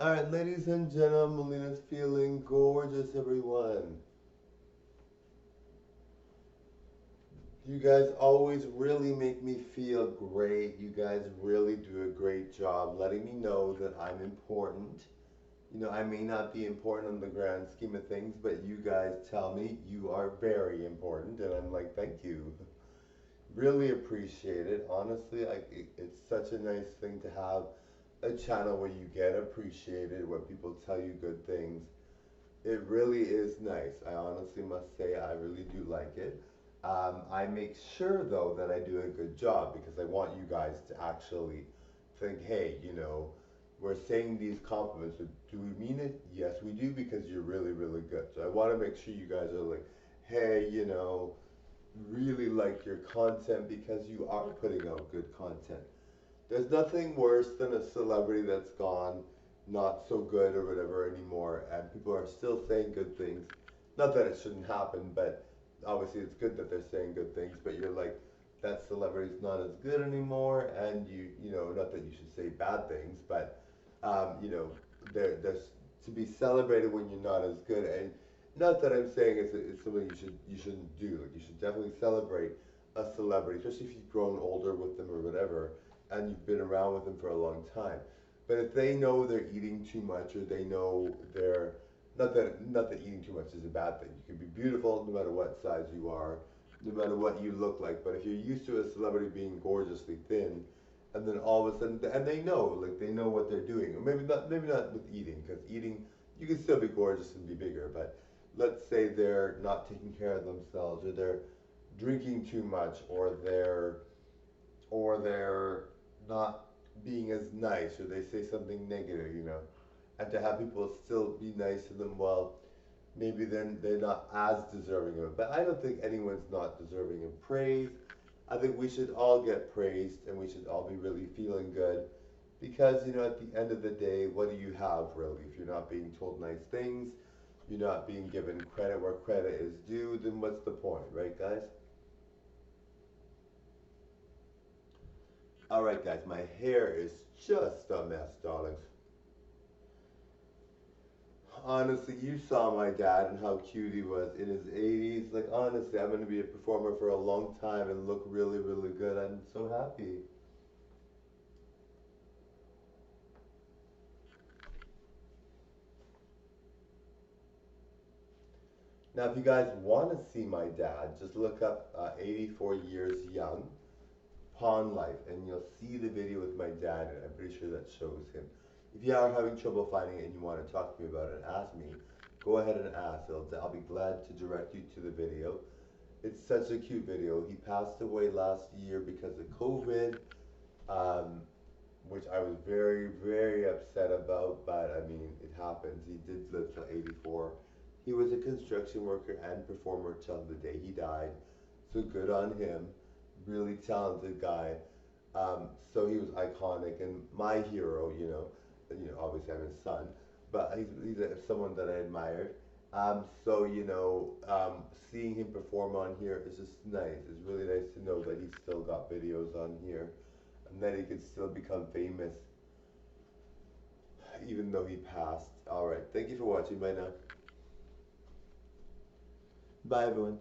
Alright, ladies and gentlemen, Melina's feeling gorgeous, everyone. You guys always really make me feel great. You guys really do a great job letting me know that I'm important. You know, I may not be important in the grand scheme of things, but you guys tell me you are very important, and I'm like, thank you. Really appreciate it. Honestly, it's such a nice thing to have a channel where you get appreciated, where people tell you good things. It really is nice. I honestly must say I really do like it. I make sure though that I do a good job because I want you guys to actually think, hey, we're saying these compliments, but do we mean it? Yes, we do because you're really, really good. So I want to make sure you guys are like, hey, really like your content because you are putting out good content. There's nothing worse than a celebrity that's gone not so good or whatever anymore, and people are still saying good things. Not that it shouldn't happen, but obviously it's good that they're saying good things. But you're like, that celebrity's not as good anymore, and not that you should say bad things, but you know, there's to be celebrated when you're not as good. And not that I'm saying it's something you shouldn't do. Like you should definitely celebrate a celebrity, especially if you've grown older with them or whatever and you've been around with them for a long time. But if they know they're eating too much, or they know they're not that eating too much is a bad thing. You can be beautiful no matter what size you are, no matter what you look like. But if you're used to a celebrity being gorgeously thin, and then all of a sudden, and they know, like they know what they're doing, or maybe not with eating, because eating you can still be gorgeous and be bigger. But let's say they're not taking care of themselves, or they're drinking too much, or they're not being as nice, or they say something negative, and to have people still be nice to them, well, maybe they're not as deserving of it. But I don't think anyone's not deserving of praise. I think we should all get praised, and we should all be really feeling good, because at the end of the day, what do you have really if you're not being told nice things? You're not being given credit where credit is due, then what's the point, right, guys? All right, guys, my hair is just a mess, darlings. Honestly, you saw my dad and how cute he was in his 80s. Like, honestly, I'm going to be a performer for a long time and look really, really good. I'm so happy. Now, if you guys want to see my dad, just look up 84 Years Young, Pawn Life, and you'll see the video with my dad, and I'm pretty sure that shows him. If you are having trouble finding it and you want to talk to me about it and ask me, go ahead and ask. I'll be glad to direct you to the video. It's such a cute video. He passed away last year because of COVID, um, which I was very, very upset about, but I mean, it happens. He did live till 84. He was a construction worker and performer till the day he died, so good on him. Really talented guy. So he was iconic and my hero, obviously I'm his son, but he's someone that I admired. Seeing him perform on here is just nice. It's really nice to know that he's still got videos on here and that he can still become famous even though he passed. All right, thank you for watching. Bye now. Bye, everyone.